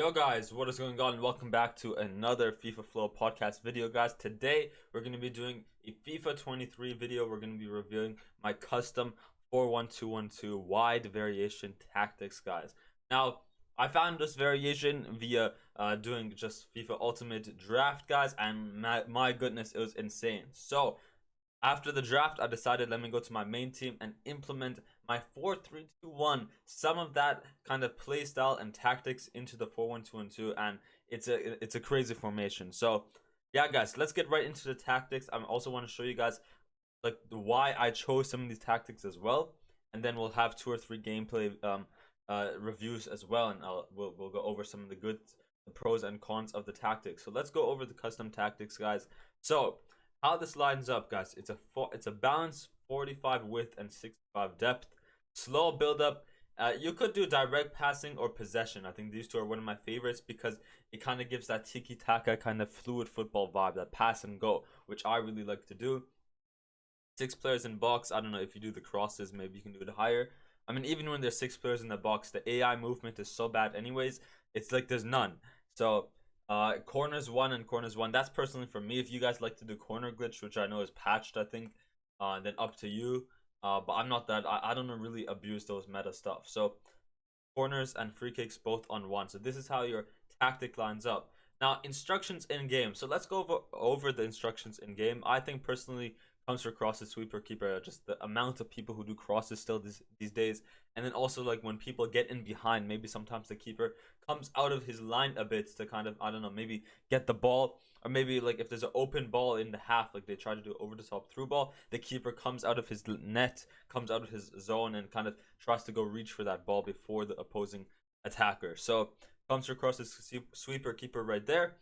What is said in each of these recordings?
Yo guys, what is going on? Welcome back to another FIFA Flow podcast video, guys. Today we're going to be doing a FIFA 23 video. We're going to be reviewing my custom 4-1-2-1-2 wide variation tactics, guys. Now, I found this variation via doing just FIFA Ultimate Draft, guys, and my goodness, it was insane. So after the draft, I decided let me go to my main team and implement my 4-3-2-1, some of that kind of play style and tactics into the 4-1-2-1-2, and it's a crazy formation. So yeah, guys, let's get right into the tactics. I also want to show you guys like why I chose some of these tactics as well, and then we'll have 2 or 3 gameplay reviews as well, and we'll go over some of the pros and cons of the tactics. So let's go over the custom tactics, guys. So how this lines up, guys, it's a balanced 45 width and 65 depth, slow build up. You could do direct passing or possession. I think these two are one of my favorites because it kind of gives that tiki taka kind of fluid football vibe, that pass and go, which I really like to do. 6 players in box. I don't know if you do the crosses, maybe you can do it higher. I mean, even when there's 6 players in the box, the AI movement is so bad anyways. It's like there's none. So corners one and corners one, that's personally for me. If you guys like to do corner glitch, which I know is patched, I think, then up to you. But I'm not that, I don't really abuse those meta stuff. So corners and free kicks both on one. So this is how your tactic lines up. Now, instructions in game. So let's go over the instructions in game. I think personally, comes for crosses, sweeper, keeper, just the amount of people who do crosses still these days. And then also, like, when people get in behind, maybe sometimes the keeper comes out of his line a bit to kind of, I don't know, maybe get the ball. Or maybe like if there's an open ball in the half, like they try to do over the top through ball, the keeper comes out of his net, comes out of his zone, and kind of tries to go reach for that ball before the opposing attacker. So comes across his sweeper, keeper right there.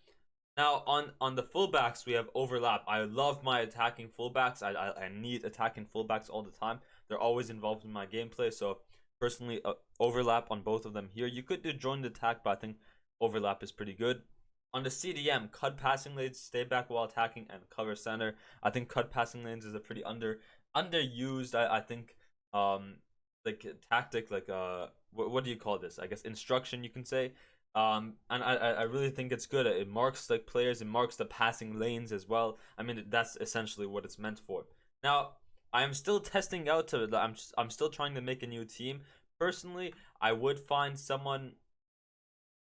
Now on the fullbacks, we have overlap. I love my attacking fullbacks. I need attacking fullbacks all the time. They're always involved in my gameplay. So personally, overlap on both of them here. You could do join the attack, but I think overlap is pretty good. On the CDM, cut passing lanes, stay back while attacking, and cover center. I think cut passing lanes is a pretty underused. I think like tactic, like what do you call this? I guess instruction, you can say. And I really think it's good. It marks like players, it marks the passing lanes as well. I mean, that's essentially what it's meant for. Now, I am still testing out to I'm still trying to make a new team. Personally, I would find someone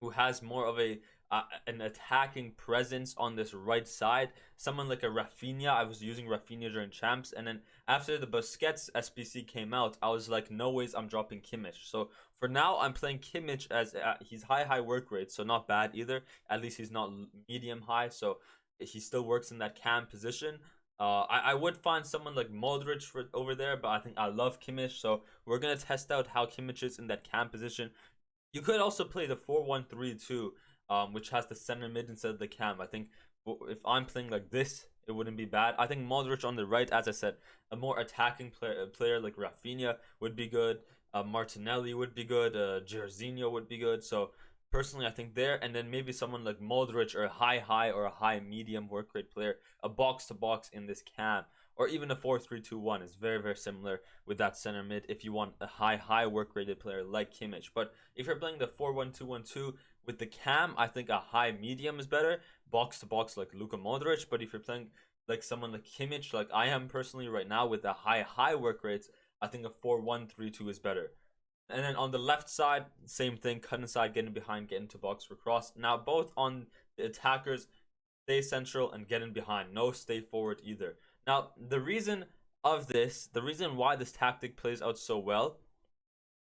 who has more of an attacking presence on this right side. Someone like a Rafinha. I was using Rafinha during champs, and then after the Busquets SBC came out, I was like, no ways, I'm dropping Kimmich. So for now, I'm playing Kimmich as he's high work rate, so not bad either. At least he's not medium high, so he still works in that cam position. I would find someone like Modric over there, but I think I love Kimmich, so we're gonna test out how Kimmich is in that cam position. You could also play the 4-1-3-2, which has the center mid instead of the cam. I think if I'm playing like this, it wouldn't be bad. I think Modric on the right, as I said, a more attacking player like Rafinha would be good. Martinelli would be good. Jairzinho would be good. So personally, I think there, and then maybe someone like Modric or a high or a high medium work rate player, a box to box in this cam, or even a 4-3-2-1 is very similar with that center mid if you want a high work rated player like Kimmich. But if you're playing the 4-1-2-1-2 with the cam, I think a high medium is better, box to box like Luka Modric. But if you're playing like someone like Kimmich, like I am personally right now with the high work rates, I think a 4-1-3-2 is better. And then on the left side, same thing, cut inside, getting behind, get into box for cross. Now both on the attackers, stay central and get in behind, no stay forward either. Now the reason why this tactic plays out so well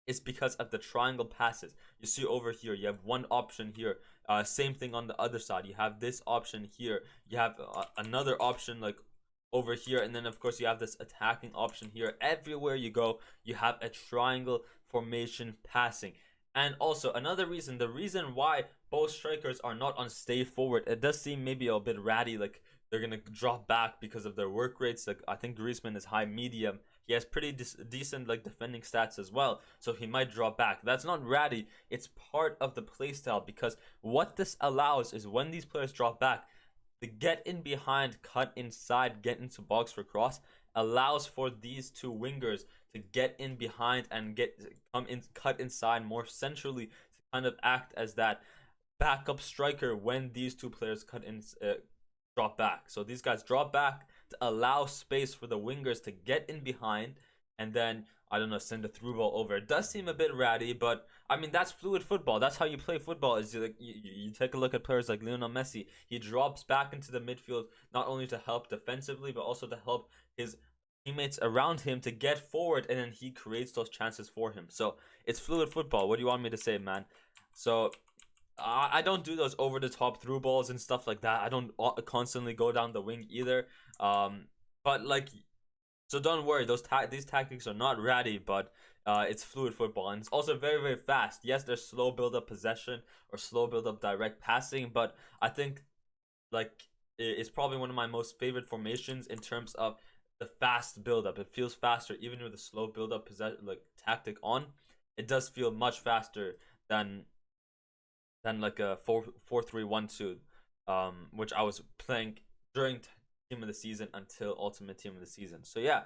is because of the triangle passes. You see over here, you have one option here. Same thing on the other side. You have this option here. You have another option like over here, and then of course you have this attacking option here. Everywhere you go, you have a triangle formation passing. And also another reason, the reason why both strikers are not on stay forward, it does seem maybe a bit ratty, like they're gonna drop back because of their work rates. Like I think Griezmann is high medium. He has pretty decent like defending stats as well, so he might drop back. That's not ratty. It's part of the playstyle, because what this allows is when these players drop back, the get in behind, cut inside, get into box for cross allows for these two wingers to get in behind and come in, cut inside more centrally, to kind of act as that backup striker when these two players drop back. So these guys drop back to allow space for the wingers to get in behind, and then I don't know, send a through ball over. It does seem a bit ratty, but I mean that's fluid football. That's how you play football. Is you take a look at players like Lionel Messi. He drops back into the midfield not only to help defensively, but also to help his teammates around him to get forward, and then he creates those chances for him. So it's fluid football. What do you want me to say, man? So I don't do those over the top through balls and stuff like that. I don't constantly go down the wing either. But like, so don't worry. These tactics are not ratty, but it's fluid football, and it's also very very fast. Yes, there's slow build up possession or slow build up direct passing, but I think like it's probably one of my most favorite formations in terms of the fast build up. It feels faster even with the slow build up tactic on. It does feel much faster than like a 4-3-1-2, which I was playing during team of the season until ultimate team of the season. So yeah,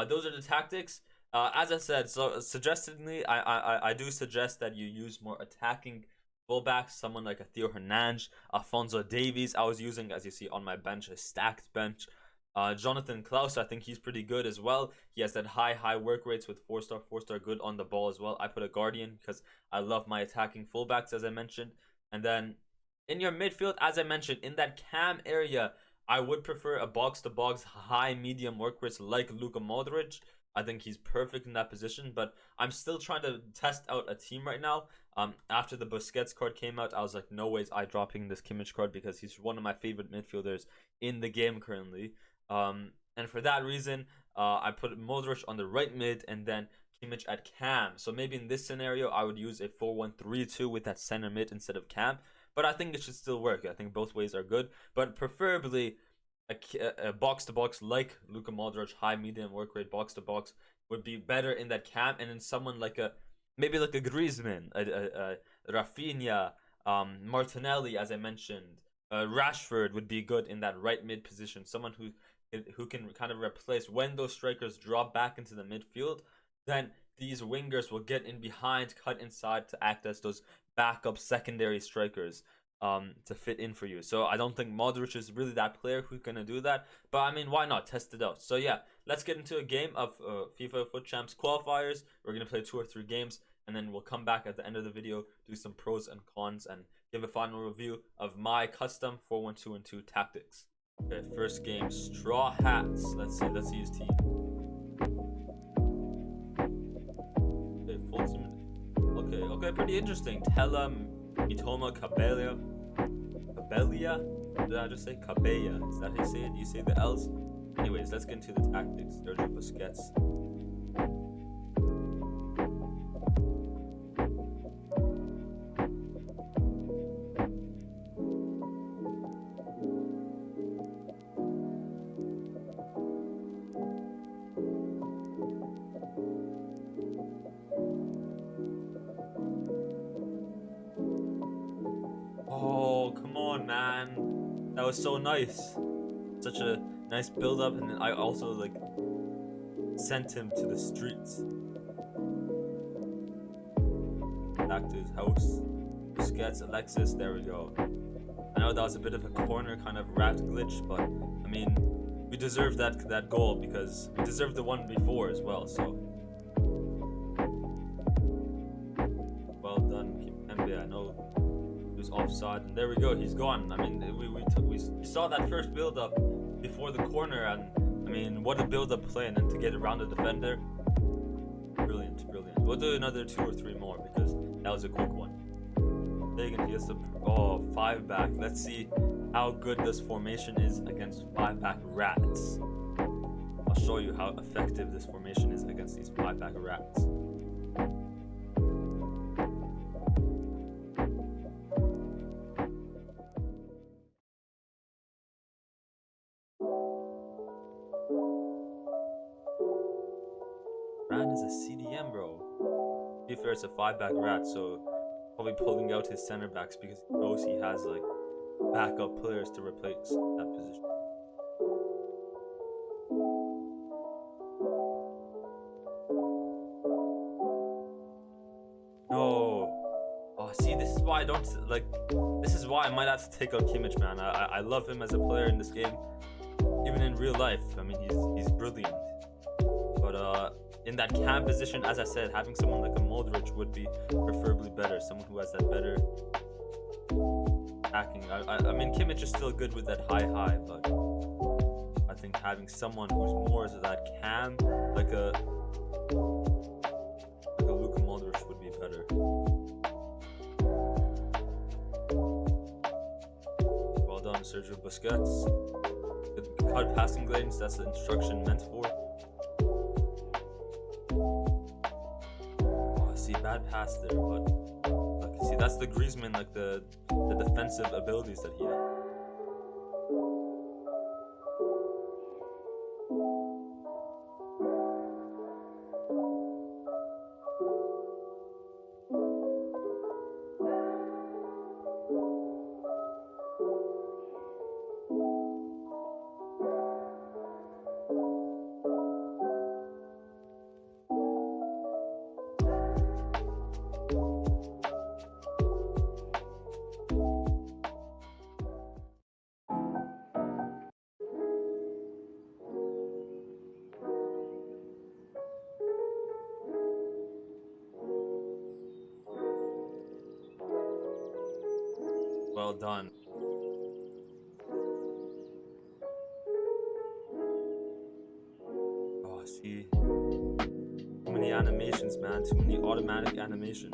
those are the tactics. As I said, so suggestively, I do suggest that you use more attacking fullbacks, someone like a Theo Hernandez, Alphonso Davies. I was using, as you see on my bench, a stacked bench. Jonathan Klaus, I think he's pretty good as well. He has that high work rates with 4-star good on the ball as well. I put a Guardian because I love my attacking fullbacks, as I mentioned. And then in your midfield, as I mentioned, in that cam area, I would prefer a box-to-box high medium work rates like Luka Modric. I think he's perfect in that position, but I'm still trying to test out a team right now. After the Busquets card came out, I was like, no ways I dropping this Kimmich card because he's one of my favorite midfielders in the game currently. And for that reason, I put Modric on the right mid and then Kimmich at cam. So maybe in this scenario, I would use a 4-1-3-2 with that center mid instead of cam. But I think it should still work. I think both ways are good. But preferably a box-to-box like Luka Modric, high medium work rate box-to-box would be better in that cam. And then someone like maybe like a Griezmann, a Rafinha, Martinelli, as I mentioned. Rashford would be good in that right mid position. Someone who can kind of replace when those strikers drop back into the midfield. Then these wingers will get in behind, cut inside to act as those backup secondary strikers to fit in for you. So I don't think Modric is really that player who's gonna do that. But I mean, why not test it out? So yeah, let's get into a game of FIFA Foot Champs qualifiers. We're gonna play 2 or 3 games, and then we'll come back at the end of the video, do some pros and cons, and give a final review of my custom 4-1-2-1-2 tactics. Okay, first game, Straw Hats. Let's see his team. Okay, full team. Okay, pretty interesting. Tella, Mitoma, Cabella. Did I just say Cabella? Is that how you say it? Do you say the L's? Anyways, let's get into the tactics. Sergio Busquets. Oh, come on, man. That was so nice. Such a nice build up, and then I also like sent him to the streets. Back to his house. Busquets, Alexis, there we go. I know that was a bit of a corner kind of rat glitch, but I mean, we deserved that goal because we deserved the one before as well, so well done, Kimpembe. I know he was offside, and there we go, he's gone. I mean, we saw that first build up before the corner, and I mean, what a build up play, and then to get around the defender, brilliant. We'll do another 2 or 3 more because that was a quick one. Taking he has the 5-back. Let's see how good this formation is against 5-back rats. I'll show you how effective this formation is against these 5-back rats. Ran is a CDM, bro. To be fair, it's a 5-back rat, so probably pulling out his center backs because he knows he has like backup players to replace that position. No. Oh, see, this is why I don't like. This is why I might have to take out Kimmich, man. I love him as a player in this game, even in real life. I mean, he's brilliant. But in that cam position, as I said, having someone like a Modric would be preferably better. Someone who has that better attacking. I mean, Kimmich is still good with that high, but I think having someone who's more to that cam, like a Luka Modric would be better. Well done, Sergio Busquets. Good cut passing lanes, that's the instruction meant for. Oh, I see, bad pass there, but like, see, that's the Griezmann, like the defensive abilities that he has. Well done. Oh, see. Too many animations, man. Too many automatic animation.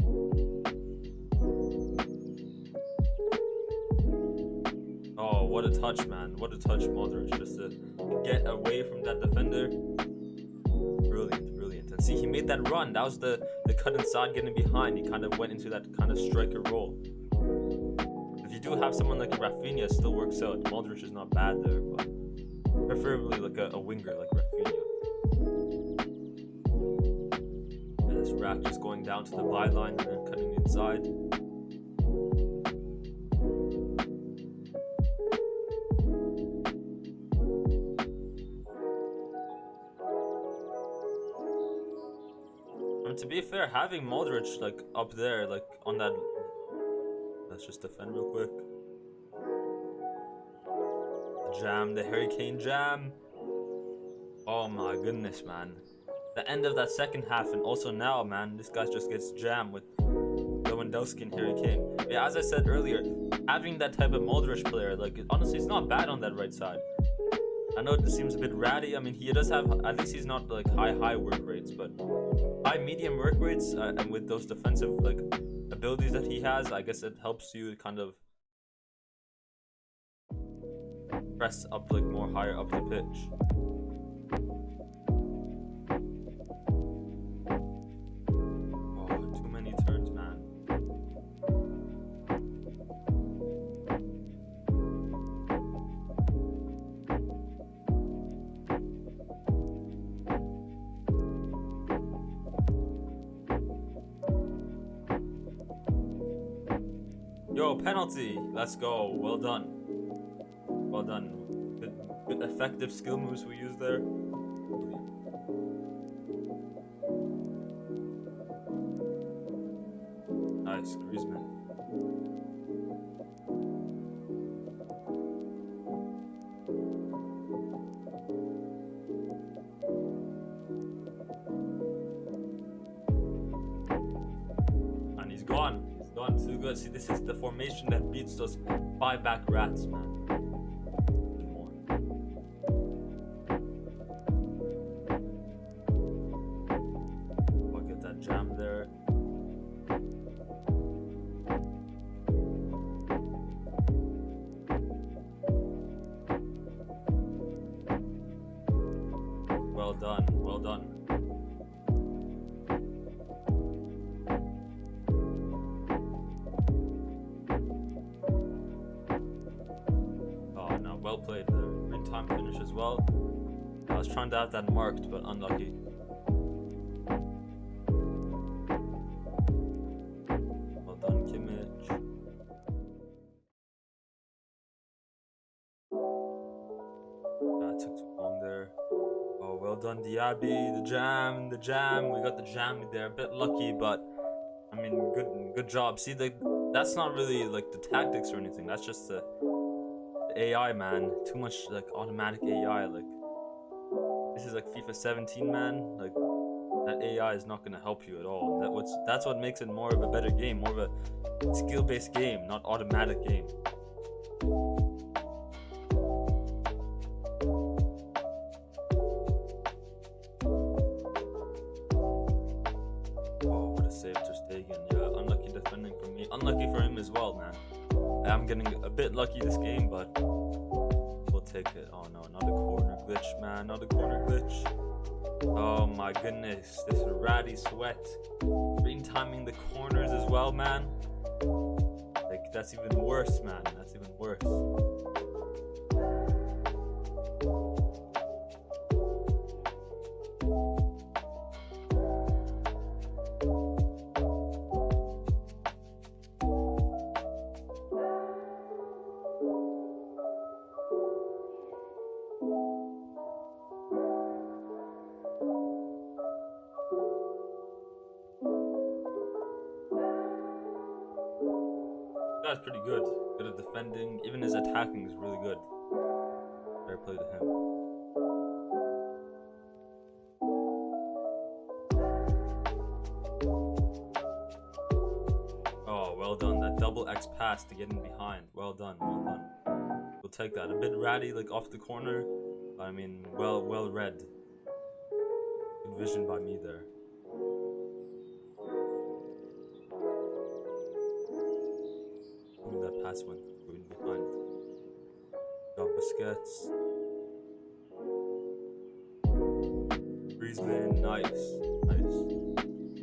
Oh, what a touch, man. What a touch, Modric. Just to get away from that defender. Brilliant, brilliant. And see, he made that run. That was the cut inside, getting behind. He kind of went into that kind of striker role. If you do have someone like a Rafinha, it still works out. Modric is not bad there, but preferably like a winger like Rafinha. And this rack just going down to the byline and then cutting inside. And to be fair, having Modric like up there, like on that. Let's just defend real quick. The jam, the Harry Kane jam. Oh my goodness, man. The end of that second half, and also now, man, this guy just gets jammed with Lewandowski and Harry Kane. Yeah, as I said earlier, having that type of Modric player, like, honestly, it's not bad on that right side. I know it seems a bit ratty. I mean, he does have, at least he's not like high work rates, but high medium work rates, and with those defensive like abilities that he has, I guess it helps you kind of press up like more higher up the pitch. Oh, too many turns, man. Yo, penalty. Let's go. Well done. Well done. Good effective skill moves we use there. Nice, Griezmann. And he's gone. He's gone too good. See, this is the formation that beats those 5 back rats, man. Jam there. Well done, well done. Oh no, well played there. Green time finish as well. I was trying to have that marked, but unlucky. Took too long there. Oh, well done, Diaby. The jam. We got the jam there. A bit lucky, but I mean, good job. See, the that's not really like the tactics or anything. That's just the AI, man. Too much like automatic AI. Like this is like FIFA 17, man. Like that AI is not gonna help you at all. That's what makes it more of a better game, more of a skill-based game, not automatic game. Oh, what a save just taken. Yeah, unlucky defending for me. Unlucky for him as well, man. I'm getting a bit lucky this game, but we'll take it. Oh no, not a corner glitch, man. Not a corner glitch. Oh my goodness, this ratty sweat. Green timing the corners as well, man. Like, that's even worse, man. That's even worse. That's pretty good. Good at defending. Even his attacking is really good. Fair play to him. Oh, well done. That double X pass to get in behind. Well done. Well done. We'll take that. A bit ratty, like off the corner. I mean, well read. Good vision by me there. Ooh, that pass went in behind. Got Busquets. Griezmann, nice.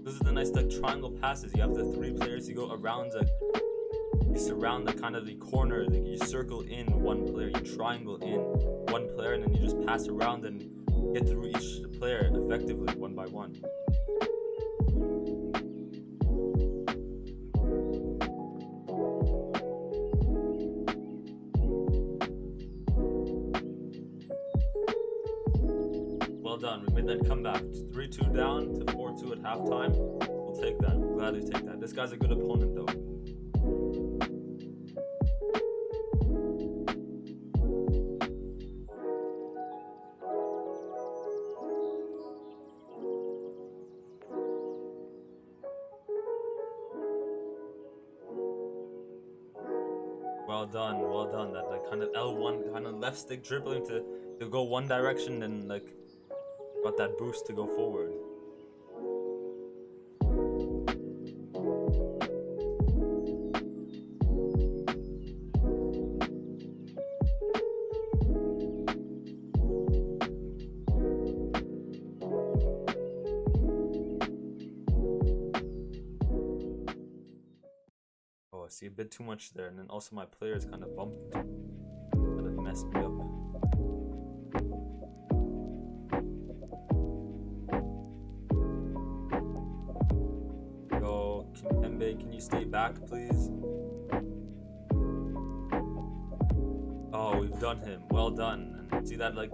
Those are the nice like triangle passes. You have the three players. You go around you surround the kind of the corner. Like you circle in one player. You triangle in one player, and then you just pass around and get through each player effectively, one by one. Well done. We made that comeback. 3-2 down to 4-2 at halftime. We'll take that. We'll gladly take that. This guy's a good opponent, though. Well done. Well done. That like kind of L1 kind of left stick dribbling to go one direction, and like got that boost to go forward. Oh, I see a bit too much there, and then also my players kind of bumped, kind of messed me up. Can you stay back, please? Oh, we've done him. Well done. And see that like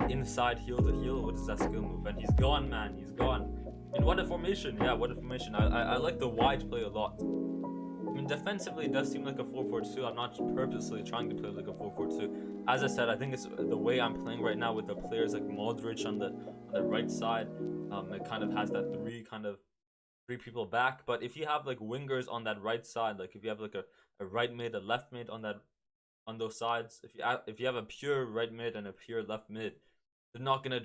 inside heel to heel? What is that skill move? And he's gone, man. He's gone. And what a formation. Yeah, what a formation. I like the wide play a lot. I mean, defensively, it does seem like a 4-4-2. I'm not purposely trying to play like a 4-4-2. As I said, I think it's the way I'm playing right now with the players like Modric on the right side. It kind of has that three people back. But if you have like wingers on that right side, like if you have like a right mid, a left mid on those sides, if you have a pure right mid and a pure left mid, they're not gonna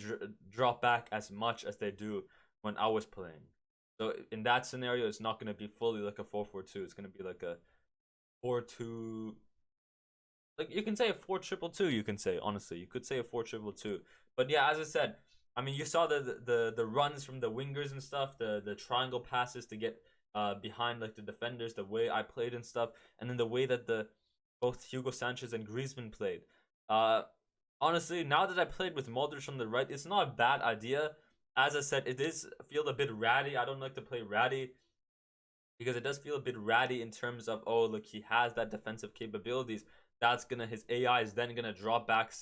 drop back as much as they do when I was playing. So in that scenario, it's not gonna be fully like a 4-4-2. It's gonna be like a 4-2. Like you can say a 4-2-2. You can say, honestly, you could say a 4-2-2. But yeah, as I said, I mean, you saw the runs from the wingers and stuff, the triangle passes to get behind like the defenders, the way I played and stuff, and then the way that both Hugo Sanchez and Griezmann played. Honestly, now that I played with Modric on the right, it's not a bad idea. As I said, it is feel a bit ratty. I don't like to play ratty because it does feel a bit ratty in terms of, oh, look, he has that defensive capabilities. That's his AI is then gonna drop back,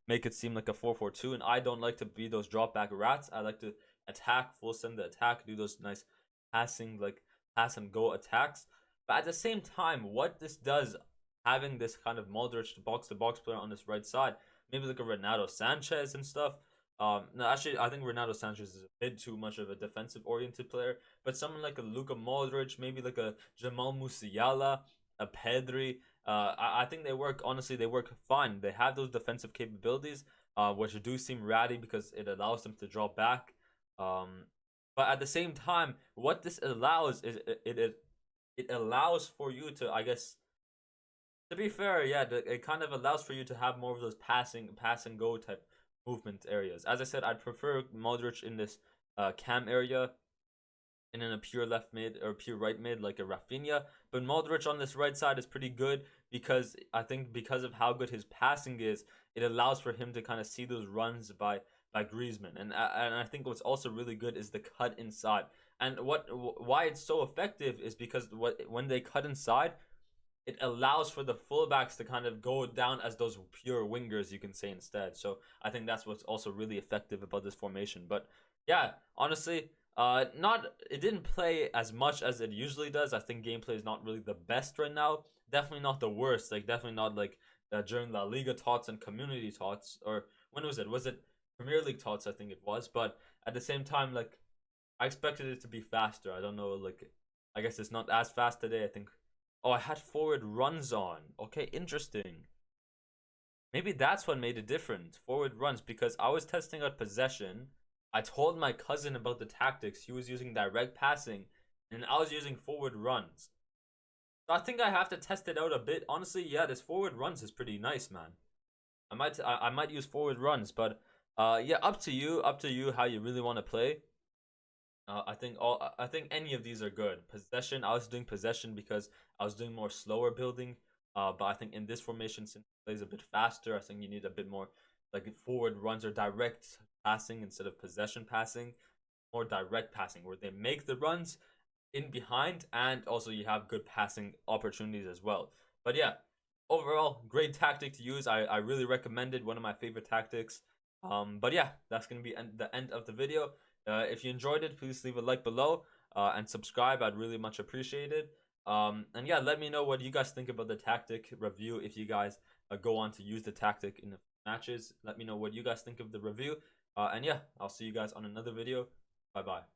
make it seem like a 4-4-2, and I don't like to be those drop back rats. I like to attack, full send the attack, do those nice passing, like pass and go attacks. But at the same time, what this does, having this kind of Modric box to box player on this right side, maybe like a Renato Sanchez and stuff. No, actually, I think Renato Sanchez is a bit too much of a defensive oriented player. But someone like a Luka Modric, maybe like a Jamal Musiala, a Pedri, I think they work. Honestly, they work fine. They have those defensive capabilities, which do seem ratty because it allows them to draw back. Um, but at the same time, what this allows is it allows for you to, I guess, to be fair, yeah, it kind of allows for you to have more of those pass and go type movement areas. As I said, I'd prefer Modric in this cam area and in a pure left mid or pure right mid like a Rafinha. But Modric on this right side is pretty good because I think because of how good his passing is, it allows for him to kind of see those runs by Griezmann. And I think what's also really good is the cut inside. And why it's so effective is because when they cut inside, it allows for the fullbacks to kind of go down as those pure wingers, you can say, instead. So I think that's what's also really effective about this formation. But yeah, honestly, not it didn't play as much as it usually does. I think gameplay is not really the best right now. Definitely not the worst. Like definitely not like during La Liga tots and community tots, or when was it? Was it Premier League tots? I think it was. But at the same time, like I expected it to be faster. I don't know. Like I guess it's not as fast today. I think. Oh, I had forward runs on. Okay, interesting. Maybe that's what made it different. Forward runs, because I was testing out possession. I told my cousin about the tactics. He was using direct passing, and I was using forward runs. So I think I have to test it out a bit. Honestly, yeah, this forward runs is pretty nice, man. I might use forward runs, but yeah, up to you. Up to you how you really want to play. I think any of these are good. Possession, I was doing possession because I was doing more slower building. But I think in this formation, since it plays a bit faster, I think you need a bit more like forward runs or direct passing instead of possession passing. More direct passing where they make the runs in behind, and also you have good passing opportunities as well. But yeah, overall, great tactic to use. I really recommend it. One of my favorite tactics. But yeah, that's gonna be the end of the video. If you enjoyed it, please leave a like below and subscribe. I'd really much appreciate it. And yeah, let me know what you guys think about the tactic review. If you guys go on to use the tactic in the matches, let me know what you guys think of the review. And yeah, I'll see you guys on another video. Bye bye.